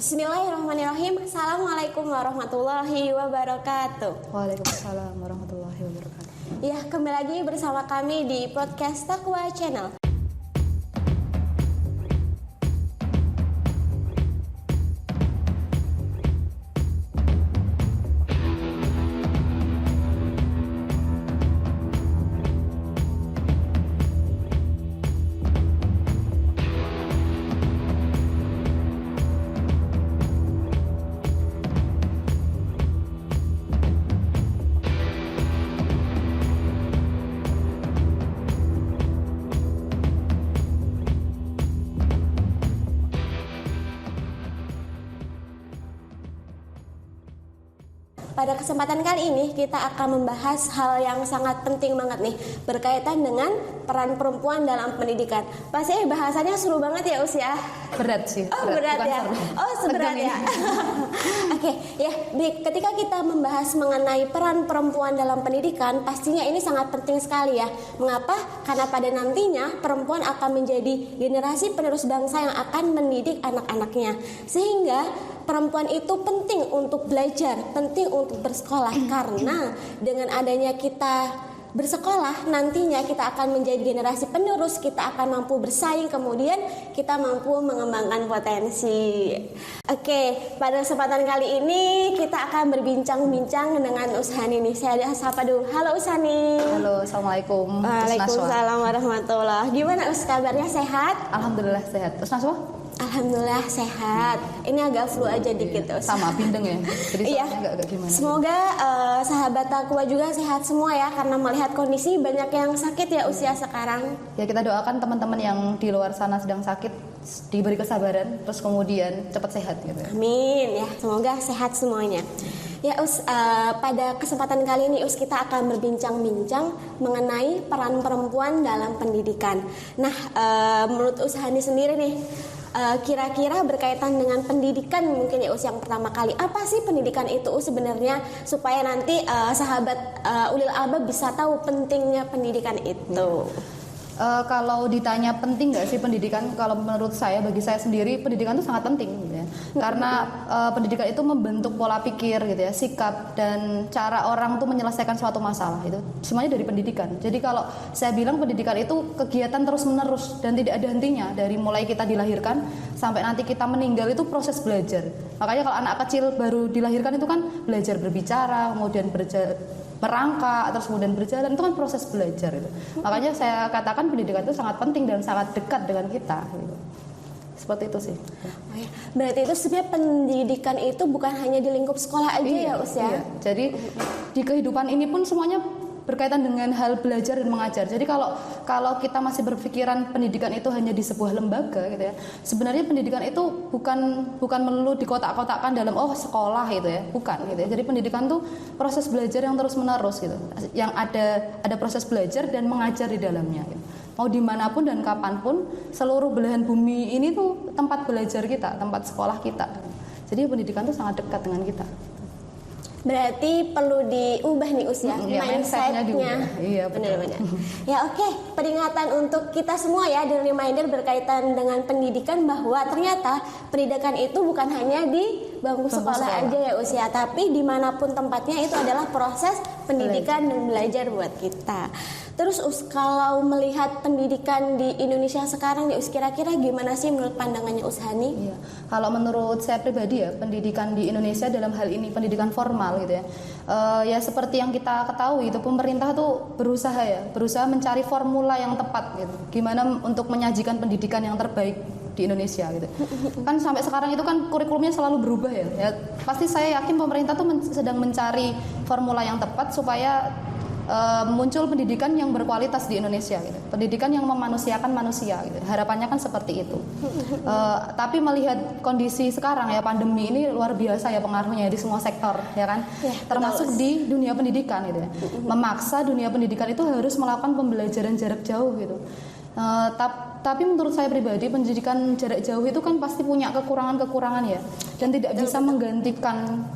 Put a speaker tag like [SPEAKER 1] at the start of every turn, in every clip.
[SPEAKER 1] Bismillahirrahmanirrahim. Assalamualaikum warahmatullahi wabarakatuh.
[SPEAKER 2] Waalaikumsalam warahmatullahi wabarakatuh.
[SPEAKER 1] Ya, kembali lagi bersama kami di podcast Taqwa Channel. Pada kesempatan kali ini kita akan membahas hal yang sangat penting banget nih, berkaitan dengan peran perempuan dalam pendidikan. Pasti bahasannya seru banget ya ya?
[SPEAKER 2] Berat sih.
[SPEAKER 1] Oh berat ya? Oh seberat ya? Oke, ya ketika kita membahas mengenai peran perempuan dalam pendidikan, pastinya ini sangat penting sekali ya. Mengapa? Karena pada nantinya perempuan akan menjadi generasi penerus bangsa yang akan mendidik anak-anaknya. Sehingga perempuan itu penting untuk belajar, penting untuk bersekolah, karena dengan adanya kita bersekolah nantinya kita akan menjadi generasi penerus, kita akan mampu bersaing, kemudian kita mampu mengembangkan potensi. Oke, pada kesempatan kali ini kita akan berbincang-bincang dengan Ushani nih. Saya sapa dulu. Halo Ushani.
[SPEAKER 2] Halo, assalamualaikum.
[SPEAKER 1] Waalaikumsalam warahmatullahi. Gimana Us, kabarnya sehat?
[SPEAKER 2] Alhamdulillah sehat. Terus Naswa?
[SPEAKER 1] Alhamdulillah sehat. Ini agak flu aja dikit Us.
[SPEAKER 2] Sama bindeng ya. Jadi
[SPEAKER 1] iya.
[SPEAKER 2] agak gimana?
[SPEAKER 1] Semoga sahabat Taqwa juga sehat semua ya, karena melihat kondisi banyak yang sakit ya usia sekarang.
[SPEAKER 2] Ya kita doakan teman-teman yang di luar sana sedang sakit diberi kesabaran, terus kemudian cepat sehat gitu.
[SPEAKER 1] Amin ya, semoga sehat semuanya. Ya Us, pada kesempatan kali ini Us kita akan berbincang-bincang mengenai peran perempuan dalam pendidikan. Nah, menurut Ushani sendiri nih, kira-kira berkaitan dengan pendidikan mungkin ya Us yang pertama kali, apa sih pendidikan itu Us sebenarnya, supaya nanti sahabat ulil albab bisa tahu pentingnya pendidikan itu.
[SPEAKER 2] Kalau ditanya penting nggak sih pendidikan, kalau menurut saya, bagi saya sendiri pendidikan itu sangat penting gitu ya. Karena pendidikan itu membentuk pola pikir gitu ya, sikap dan cara orang tuh menyelesaikan suatu masalah, itu semuanya dari pendidikan. Jadi kalau saya bilang pendidikan itu kegiatan terus menerus dan tidak ada hentinya, dari mulai kita dilahirkan sampai nanti kita meninggal itu proses belajar. Makanya kalau anak kecil baru dilahirkan itu kan belajar berbicara, kemudian merangkak, terus kemudian berjalan, itu kan proses belajar itu. Makanya saya katakan pendidikan itu sangat penting dan sangat dekat dengan kita gitu. Seperti itu sih.
[SPEAKER 1] Oh ya. Berarti itu sebenarnya pendidikan itu bukan hanya di lingkup sekolah aja ya Us ya?
[SPEAKER 2] Iya. Jadi di kehidupan ini pun semuanya berkaitan dengan hal belajar dan mengajar. Jadi kalau kita masih berpikiran pendidikan itu hanya di sebuah lembaga gitu ya, sebenarnya pendidikan itu bukan melulu dikotak-kotakkan dalam sekolah gitu ya, bukan gitu ya. Jadi pendidikan itu proses belajar yang terus menerus gitu, yang ada proses belajar dan mengajar di dalamnya gitu. Mau dimanapun dan kapanpun, seluruh belahan bumi ini tuh tempat belajar kita, tempat sekolah kita. Jadi pendidikan itu sangat dekat dengan kita.
[SPEAKER 1] Berarti perlu diubah nih usia mindsetnya.
[SPEAKER 2] Iya
[SPEAKER 1] benar-benar. Ya oke, peringatan untuk kita semua ya, dan reminder berkaitan dengan pendidikan, bahwa ternyata pendidikan itu bukan hanya di bangku sekolah aja ya usia, tapi dimanapun tempatnya itu adalah proses pendidikan dan belajar buat kita. Terus Us, kalau melihat pendidikan di Indonesia sekarang nih Us, kira-kira gimana sih menurut pandangannya Ushani?
[SPEAKER 2] Iya. Kalau menurut saya pribadi ya, pendidikan di Indonesia dalam hal ini pendidikan formal gitu ya. Ya seperti yang kita ketahui itu, pemerintah tuh berusaha mencari formula yang tepat gitu. Gimana untuk menyajikan pendidikan yang terbaik di Indonesia gitu. Kan sampai sekarang itu kan kurikulumnya selalu berubah ya. Pasti saya yakin pemerintah tuh sedang mencari formula yang tepat supaya muncul pendidikan yang berkualitas di Indonesia gitu. Pendidikan yang memanusiakan manusia gitu. Harapannya kan seperti itu. Tapi melihat kondisi sekarang ya, pandemi ini luar biasa ya pengaruhnya di semua sektor ya kan. Ya, termasuk di dunia pendidikan gitu ya. Memaksa dunia pendidikan itu harus melakukan pembelajaran jarak jauh gitu. Tapi menurut saya pribadi, pendidikan jarak jauh itu kan pasti punya kekurangan-kekurangan ya, dan tidak bisa menggantikan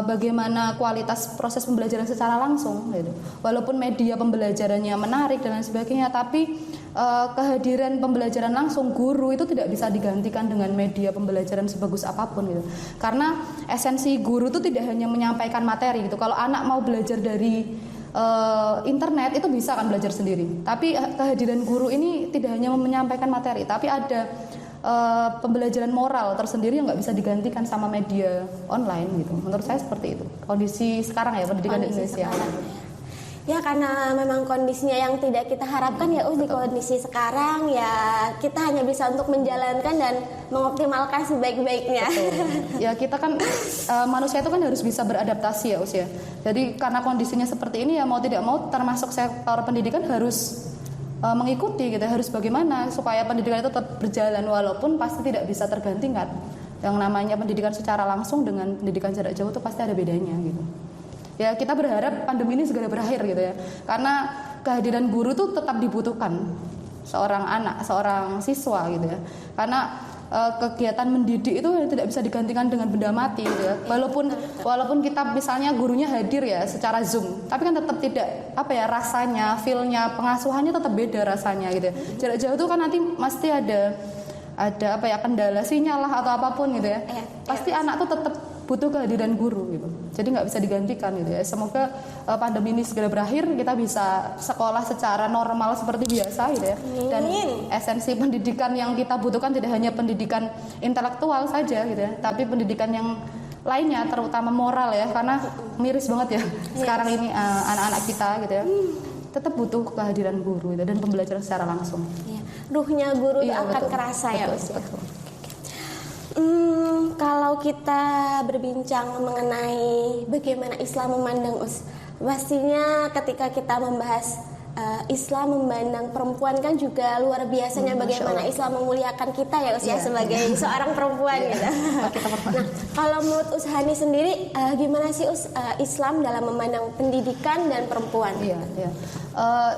[SPEAKER 2] bagaimana kualitas proses pembelajaran secara langsung gitu. Walaupun media pembelajarannya menarik dan lain sebagainya, tapi kehadiran pembelajaran langsung guru itu tidak bisa digantikan dengan media pembelajaran sebagus apapun gitu. Karena esensi guru itu tidak hanya menyampaikan materi gitu. Kalau anak mau belajar dari internet itu bisa kan belajar sendiri. Tapi kehadiran guru ini tidak hanya menyampaikan materi, tapi ada pembelajaran moral tersendiri yang nggak bisa digantikan sama media online gitu. Menurut saya seperti itu. Kondisi sekarang ya pendidikan di Indonesia.
[SPEAKER 1] Ya karena memang kondisinya yang tidak kita harapkan ya di kondisi sekarang ya kita hanya bisa untuk menjalankan dan mengoptimalkan sebaik-baiknya.
[SPEAKER 2] Ya kita kan manusia itu kan harus bisa beradaptasi ya usia. Jadi karena kondisinya seperti ini ya mau tidak mau termasuk sektor pendidikan harus mengikuti gitu, harus bagaimana supaya pendidikan itu tetap berjalan walaupun pasti tidak bisa tergantikan. Yang namanya pendidikan secara langsung dengan pendidikan jarak jauh itu pasti ada bedanya gitu. Ya kita berharap pandemi ini segera berakhir gitu ya. Karena kehadiran guru itu tetap dibutuhkan seorang anak, seorang siswa gitu ya. Karena kegiatan mendidik itu tidak bisa digantikan dengan benda mati gitu ya. Walaupun kita misalnya gurunya hadir ya secara Zoom, tapi kan tetap tidak rasanya, feel-nya, pengasuhannya tetap beda rasanya gitu ya. Jarak jauh itu kan nanti pasti ada kendala sinyal lah atau apapun gitu ya. Pasti anak tuh tetap butuh kehadiran guru gitu. Jadi nggak bisa digantikan gitu ya. Semoga pandemi ini segera berakhir, kita bisa sekolah secara normal seperti biasa gitu ya. Dan esensi pendidikan yang kita butuhkan tidak hanya pendidikan intelektual saja gitu ya, tapi pendidikan yang lainnya terutama moral ya, karena miris banget ya sekarang ini anak-anak kita gitu ya. Tetap butuh kehadiran guru gitu, dan pembelajaran secara langsung.
[SPEAKER 1] Ruhnya guru itu akan kerasa ya. Kalau kita berbincang mengenai bagaimana Islam memandang pastinya ketika kita membahas Islam memandang perempuan kan juga luar biasanya bagaimana Islam memuliakan kita ya sebagai seorang perempuan gitu. Nah, kalau menurut Hani sendiri gimana sih Islam dalam memandang pendidikan dan perempuan?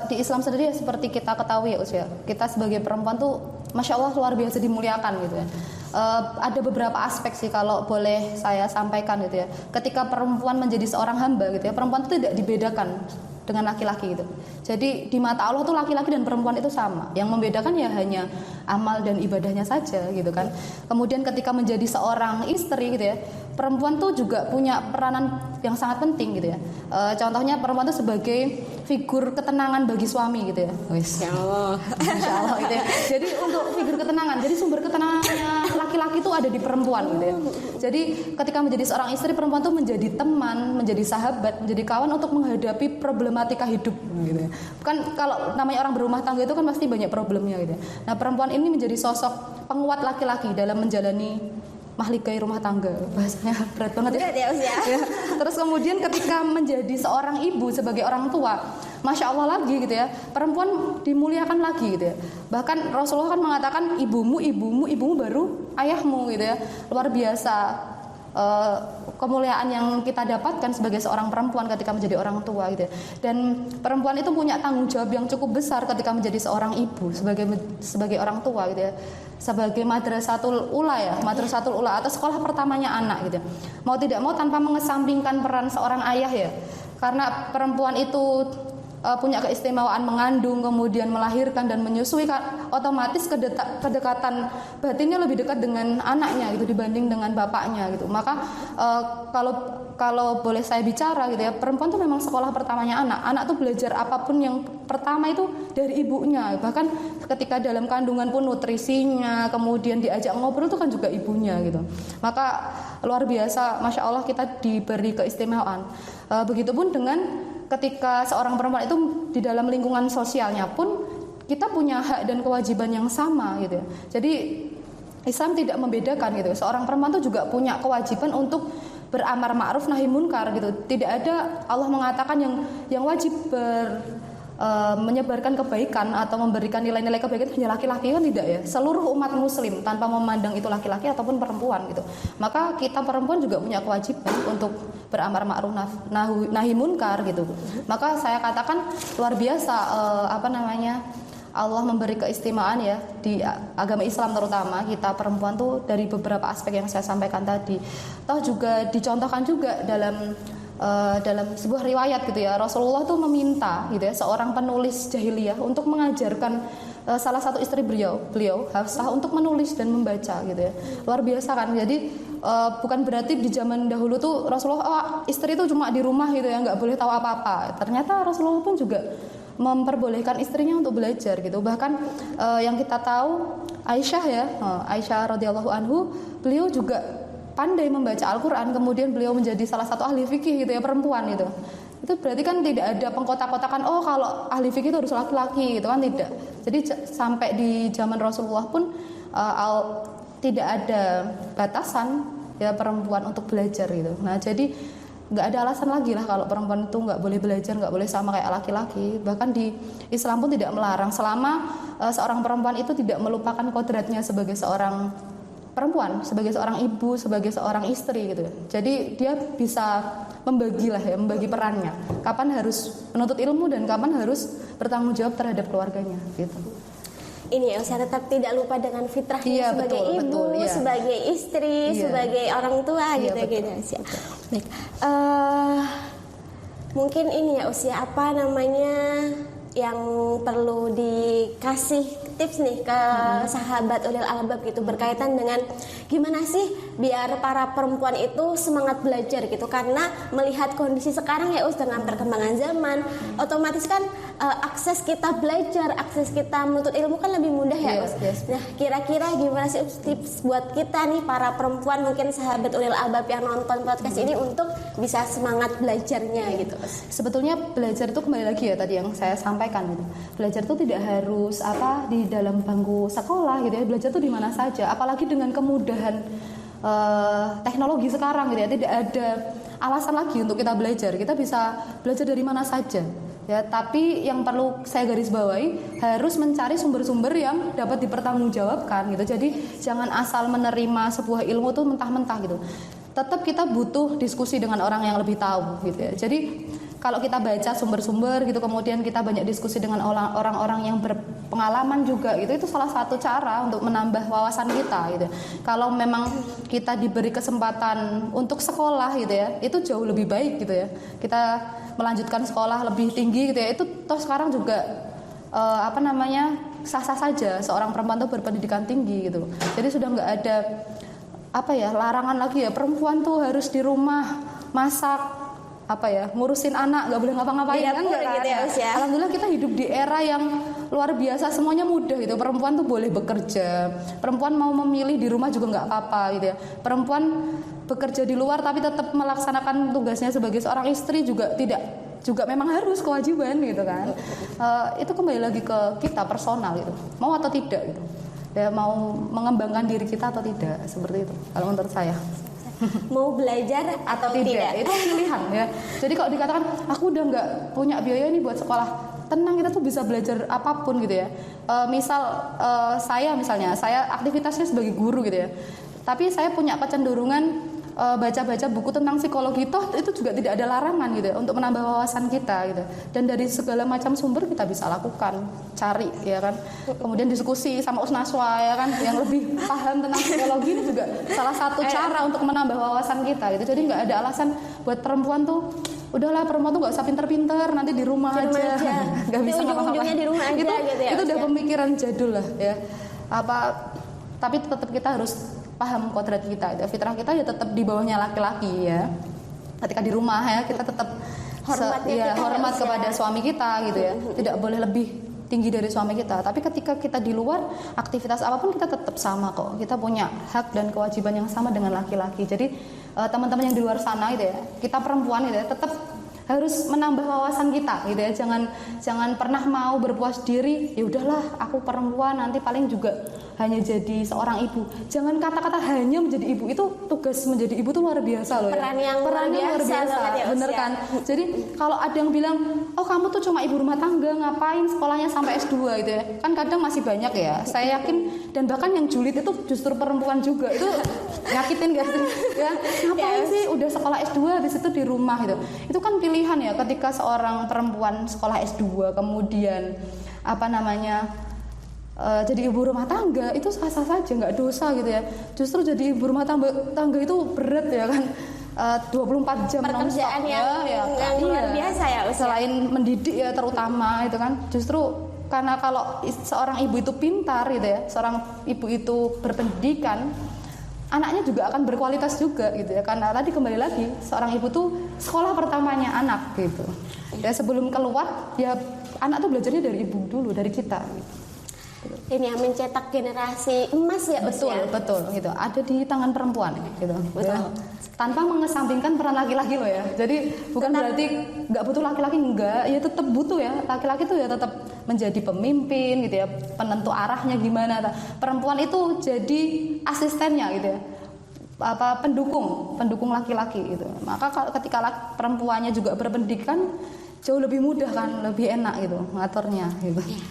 [SPEAKER 2] Di Islam sendiri seperti kita ketahui ya kita sebagai perempuan tuh Masya Allah luar biasa dimuliakan gitu ya. Ada beberapa aspek sih kalau boleh saya sampaikan gitu ya. Ketika perempuan menjadi seorang hamba gitu ya, perempuan itu tidak dibedakan dengan laki-laki gitu. Jadi di mata Allah tuh laki-laki dan perempuan itu sama. Yang membedakan ya hanya amal dan ibadahnya saja gitu kan. Kemudian ketika menjadi seorang istri gitu ya, perempuan tuh juga punya peranan yang sangat penting gitu ya. Contohnya perempuan tuh sebagai figur ketenangan bagi suami gitu ya. Masya Allah gitu ya. Jadi untuk figur ketenangan, jadi sumber ketenangannya laki-laki itu ada di perempuan gitu ya. Jadi ketika menjadi seorang istri, perempuan tuh menjadi teman, menjadi sahabat, menjadi kawan untuk menghadapi problematika hidup gitu ya. Kan kalau namanya orang berumah tangga itu kan pasti banyak problemnya gitu ya. Nah perempuan ini menjadi sosok penguat laki-laki dalam menjalani mahligai rumah tangga. Bahasanya berat banget ya. Terus kemudian ketika menjadi seorang ibu sebagai orang tua, Masya Allah lagi gitu ya, perempuan dimuliakan lagi gitu ya. Bahkan Rasulullah kan mengatakan ibumu baru ayahmu gitu ya. Luar biasa kemuliaan yang kita dapatkan sebagai seorang perempuan ketika menjadi orang tua gitu ya. Dan perempuan itu punya tanggung jawab yang cukup besar ketika menjadi seorang ibu sebagai orang tua gitu ya. Sebagai madrasatul ula atau sekolah pertamanya anak gitu. Mau tidak mau tanpa mengesampingkan peran seorang ayah ya. Karena perempuan itu punya keistimewaan mengandung, kemudian melahirkan dan menyusui, otomatis kedekatan batinnya lebih dekat dengan anaknya gitu dibanding dengan bapaknya gitu. Maka kalau boleh saya bicara gitu ya, perempuan tuh memang sekolah pertamanya anak. Anak tuh belajar apapun yang pertama itu dari ibunya. Bahkan ketika dalam kandungan pun nutrisinya, kemudian diajak ngobrol itu kan juga ibunya gitu. Maka luar biasa, Masya Allah kita diberi keistimewaan. Begitupun dengan ketika seorang perempuan itu di dalam lingkungan sosialnya pun kita punya hak dan kewajiban yang sama gitu ya. Jadi Islam tidak membedakan gitu. Seorang perempuan itu juga punya kewajiban untuk beramar ma'ruf nahi munkar gitu. Tidak ada Allah mengatakan yang wajib menyebarkan kebaikan atau memberikan nilai-nilai kebaikan hanya laki-laki, kan tidak ya. Seluruh umat muslim tanpa memandang itu laki-laki ataupun perempuan gitu. Maka kita perempuan juga punya kewajiban untuk beramar ma'ruf nahi munkar gitu. Maka saya katakan luar biasa Allah memberi keistimewaan ya di agama Islam, terutama kita perempuan tuh dari beberapa aspek yang saya sampaikan tadi. Toh juga dicontohkan juga dalam sebuah riwayat gitu ya, Rasulullah tuh meminta gitu ya seorang penulis jahiliyah untuk mengajarkan salah satu istri beliau Hafsah untuk menulis dan membaca gitu ya. Luar biasa kan. Jadi bukan berarti di zaman dahulu tuh Rasulullah istri itu cuma di rumah gitu ya, nggak boleh tahu apa-apa. Ternyata Rasulullah pun juga memperbolehkan istrinya untuk belajar gitu. Bahkan yang kita tahu Aisyah radhiyallahu anhu, beliau juga pandai membaca Al-Quran, kemudian beliau menjadi salah satu ahli fikih gitu ya, perempuan itu. Itu berarti kan tidak ada pengkotak-kotakan kalau ahli fikih itu harus laki-laki gitu kan, tidak. Jadi sampai di zaman Rasulullah pun tidak ada batasan ya perempuan untuk belajar gitu. Nah jadi nggak ada alasan lagi lah kalau perempuan itu nggak boleh belajar, nggak boleh sama kayak laki-laki. Bahkan di Islam pun tidak melarang selama seorang perempuan itu tidak melupakan kodratnya sebagai seorang perempuan, sebagai seorang ibu, sebagai seorang istri gitu. Jadi dia bisa membagi perannya. Kapan harus menuntut ilmu dan kapan harus bertanggung jawab terhadap keluarganya gitu.
[SPEAKER 1] Ini ya, saya tetap tidak lupa dengan fitrahnya sebagai ibu, sebagai istri, sebagai orang tua gitu Usia. Baik. Mungkin ini ya Usia, apa namanya yang perlu dikasih tips nih ke sahabat ulil albab gitu, berkaitan dengan gimana sih biar para perempuan itu semangat belajar gitu, karena melihat kondisi sekarang ya dengan perkembangan zaman otomatis kan akses kita belajar, akses kita menuntut ilmu kan lebih mudah ya Us. Nah kira-kira gimana sih tips buat kita nih para perempuan, mungkin sahabat ulil albab yang nonton podcast ini untuk bisa semangat belajarnya gitu Us?
[SPEAKER 2] Sebetulnya belajar itu kembali lagi ya tadi yang saya sampaikan gitu. Belajar itu tidak harus di dalam bangku sekolah gitu ya. Belajar itu di mana saja, apalagi dengan kemudahan teknologi sekarang gitu ya. Tidak ada alasan lagi untuk kita belajar. Kita bisa belajar dari mana saja ya. Tapi yang perlu saya garis bawahi, harus mencari sumber-sumber yang dapat dipertanggungjawabkan gitu. Jadi jangan asal menerima sebuah ilmu tuh mentah-mentah gitu. Tetap kita butuh diskusi dengan orang yang lebih tahu gitu ya. Jadi kalau kita baca sumber-sumber gitu, kemudian kita banyak diskusi dengan orang-orang yang berpengalaman juga gitu, itu salah satu cara untuk menambah wawasan kita gitu. Kalau memang kita diberi kesempatan untuk sekolah gitu ya, itu jauh lebih baik gitu ya. Kita melanjutkan sekolah lebih tinggi gitu ya, itu toh sekarang juga sah-sah saja seorang perempuan tuh berpendidikan tinggi gitu. Jadi sudah nggak ada larangan lagi ya, perempuan tuh harus di rumah masak, ngurusin anak, nggak boleh ngapa-ngapain kan
[SPEAKER 1] gitu ya.
[SPEAKER 2] Alhamdulillah kita hidup di era yang luar biasa, semuanya mudah gitu. Perempuan tuh boleh bekerja, perempuan mau memilih di rumah juga nggak apa-apa gitu ya. Perempuan bekerja di luar tapi tetap melaksanakan tugasnya sebagai seorang istri juga memang harus kewajiban gitu kan. Itu kembali lagi ke kita personal gitu, mau atau tidak gitu ya, mau mengembangkan diri kita atau tidak, seperti itu kalau menurut saya.
[SPEAKER 1] Mau belajar atau tidak,
[SPEAKER 2] itu pilihan ya. Jadi kalau dikatakan aku udah nggak punya biaya nih buat sekolah, tenang, kita tuh bisa belajar apapun gitu ya. Saya aktivitasnya sebagai guru gitu ya, tapi saya punya kecenderungan baca-baca buku tentang psikologi, toh itu juga tidak ada larangan gitu ya, untuk menambah wawasan kita gitu. Dan dari segala macam sumber kita bisa lakukan, cari ya kan. Kemudian diskusi sama Usnaswa ya kan, yang lebih paham tentang psikologi, ini juga salah satu cara untuk menambah wawasan kita gitu. Jadi nggak ada alasan buat perempuan tuh, udahlah perempuan tuh nggak usah pinter-pinter, nanti di rumah aja. Nggak bisa
[SPEAKER 1] ujung-ujungnya di rumah aja gitu ya.
[SPEAKER 2] Itu udah pemikiran jadul lah ya. Tapi tetap kita harus paham kodrat kita, fitrah kita ya tetap di bawahnya laki-laki ya. Ketika di rumah ya kita tetap hormat kepada suami kita gitu ya. Tidak boleh lebih tinggi dari suami kita. Tapi ketika kita di luar, aktivitas apapun kita tetap sama kok. Kita punya hak dan kewajiban yang sama dengan laki-laki. Jadi teman-teman yang di luar sana gitu ya, kita perempuan gitu ya, tetap harus menambah wawasan kita gitu ya. Jangan pernah mau berpuas diri, ya udahlah aku perempuan nanti paling juga hanya jadi seorang ibu. Jangan kata-kata hanya menjadi ibu, itu tugas menjadi ibu itu luar biasa loh ya.
[SPEAKER 1] Perannya luar biasa
[SPEAKER 2] ya, bener kan? Jadi kalau ada yang bilang, oh kamu tuh cuma ibu rumah tangga, ngapain sekolahnya sampai S2 gitu ya. Kan kadang masih banyak ya, saya yakin, dan bahkan yang julid itu justru perempuan juga. Itu nyakitin gak sih? Ya, ngapain sih udah sekolah S2 habis itu di rumah gitu. Itu kan pilihan ya, ketika seorang perempuan sekolah S2 kemudian jadi ibu rumah tangga, itu sah-sah saja, nggak dosa gitu ya. Justru jadi ibu rumah tangga itu berat ya kan, 24 jam
[SPEAKER 1] pekerjaan yang luar biasa ya.
[SPEAKER 2] Selain mendidik ya terutama itu kan, justru Karena kalau seorang ibu itu pintar gitu ya, seorang ibu itu berpendidikan, anaknya juga akan berkualitas juga gitu ya. Karena tadi kembali lagi, seorang ibu tuh sekolah pertamanya anak gitu. Ya sebelum keluar ya anak tuh belajarnya dari ibu dulu, dari kita gitu.
[SPEAKER 1] Ini yang mencetak generasi emas ya,
[SPEAKER 2] Betul,
[SPEAKER 1] Us, ya?
[SPEAKER 2] betul gitu. Ada di tangan perempuan gitu.
[SPEAKER 1] Betul.
[SPEAKER 2] Ya. Tanpa mengesampingkan peran laki-laki loh ya. Jadi bukan berarti nggak butuh laki-laki, enggak, ya tetap butuh ya. Laki-laki tuh ya tetap menjadi pemimpin gitu ya, penentu arahnya gimana. Perempuan itu jadi asistennya gitu ya. Pendukung laki-laki gitu. Maka ketika perempuannya juga berpendidikan jauh lebih mudah kan, lebih enak gitu ngaturnya gitu.
[SPEAKER 1] Ya,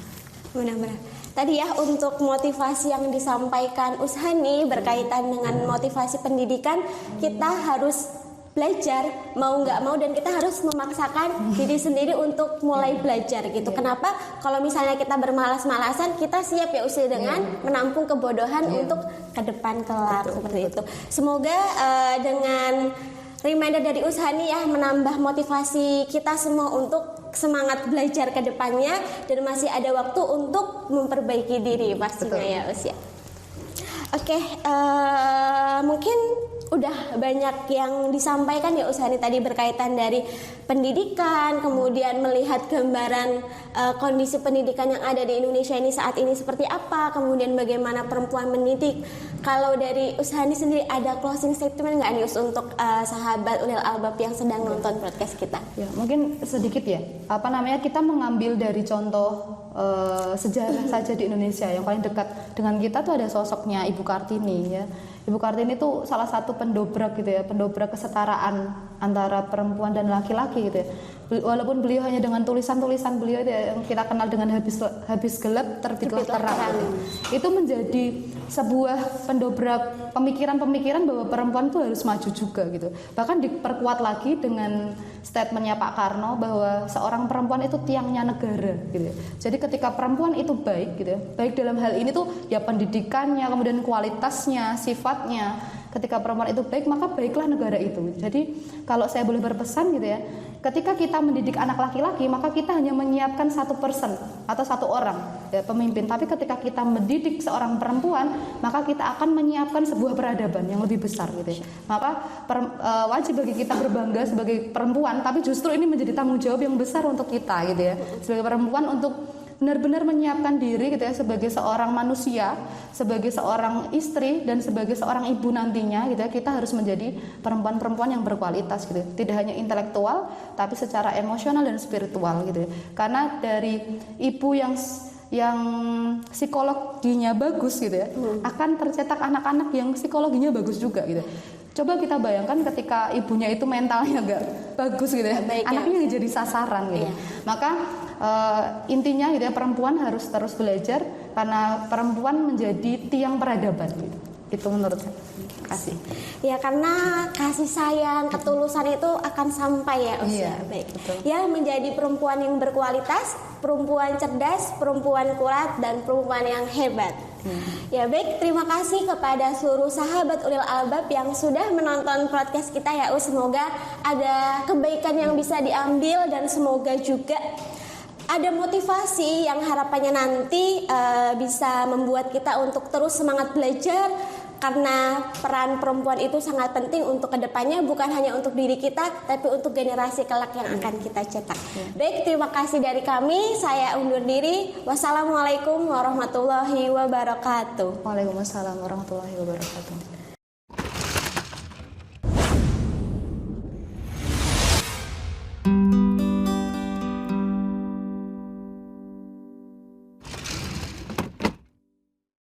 [SPEAKER 1] benar-benar. Tadi ya untuk motivasi yang disampaikan Ushani berkaitan dengan motivasi pendidikan, kita harus belajar mau nggak mau dan kita harus memaksakan diri sendiri untuk mulai belajar gitu. Kenapa? Kalau misalnya kita bermalas-malasan, kita siap ya usia dengan menampung kebodohan untuk ke depan kelak seperti itu. Semoga dengan reminder dari Ushani ya menambah motivasi kita semua untuk semangat belajar ke depannya dan masih ada waktu untuk memperbaiki diri pastinya ya Us ya. Oke, mungkin udah banyak yang disampaikan ya Ushani tadi berkaitan dari pendidikan, kemudian melihat gambaran kondisi pendidikan yang ada di Indonesia ini saat ini seperti apa, kemudian bagaimana perempuan mendidik. Kalau dari Ushani sendiri ada closing statement nggak nih Us untuk sahabat Ulil Albab yang sedang nonton podcast kita?
[SPEAKER 2] Ya, mungkin sedikit ya. Kita mengambil dari contoh sejarah saja di Indonesia yang paling dekat dengan kita tuh ada sosoknya Ibu Kartini ya. Ibu Kartini itu salah satu pendobrak gitu ya, pendobrak kesetaraan antara perempuan dan laki-laki gitu ya. Walaupun beliau hanya dengan tulisan-tulisan beliau itu ya, yang kita kenal dengan habis gelap terbitlah terang. Itu menjadi sebuah pendobrak pemikiran-pemikiran bahwa perempuan itu harus maju juga gitu. Bahkan diperkuat lagi dengan statementnya Pak Karno bahwa seorang perempuan itu tiangnya negara gitu ya. Jadi ketika perempuan itu baik gitu ya, baik dalam hal ini tuh ya pendidikannya, kemudian kualitasnya, sifatnya. Ketika perempuan itu baik, maka baiklah negara itu. Jadi kalau saya boleh berpesan gitu ya, ketika kita mendidik anak laki-laki, maka kita hanya menyiapkan 1% atau 1 orang ya, pemimpin. Tapi ketika kita mendidik seorang perempuan, maka kita akan menyiapkan sebuah peradaban yang lebih besar gitu ya. Maka wajib bagi kita berbangga sebagai perempuan, tapi justru ini menjadi tanggung jawab yang besar untuk kita gitu ya. Sebagai perempuan untuk benar-benar menyiapkan diri gitu ya sebagai seorang manusia, sebagai seorang istri dan sebagai seorang ibu nantinya gitu ya, kita harus menjadi perempuan-perempuan yang berkualitas gitu. Tidak hanya intelektual tapi secara emosional dan spiritual gitu ya. Karena dari ibu yang psikologinya bagus gitu ya, akan tercetak anak-anak yang psikologinya bagus juga gitu. Coba kita bayangkan ketika ibunya itu mentalnya nggak bagus gitu ya, anaknya jadi sasaran gitu. Maka intinya gitu ya, perempuan harus terus belajar karena perempuan menjadi tiang peradaban gitu. Itu menurut saya. Kasih.
[SPEAKER 1] Ya karena kasih sayang, ketulusan itu akan sampai ya usia. Baik.
[SPEAKER 2] Betul.
[SPEAKER 1] Ya menjadi perempuan yang berkualitas, perempuan cerdas, perempuan kuat dan perempuan yang hebat. Ya baik, terima kasih kepada seluruh sahabat Ulil Albab yang sudah menonton podcast kita ya Us. Semoga ada kebaikan yang bisa diambil dan semoga juga ada motivasi yang harapannya nanti bisa membuat kita untuk terus semangat belajar. Karena peran perempuan itu sangat penting untuk kedepannya, bukan hanya untuk diri kita, tapi untuk generasi kelak yang akan kita cetak. Baik, terima kasih dari kami. Saya undur diri. Wassalamualaikum warahmatullahi wabarakatuh.
[SPEAKER 2] Waalaikumsalam warahmatullahi wabarakatuh.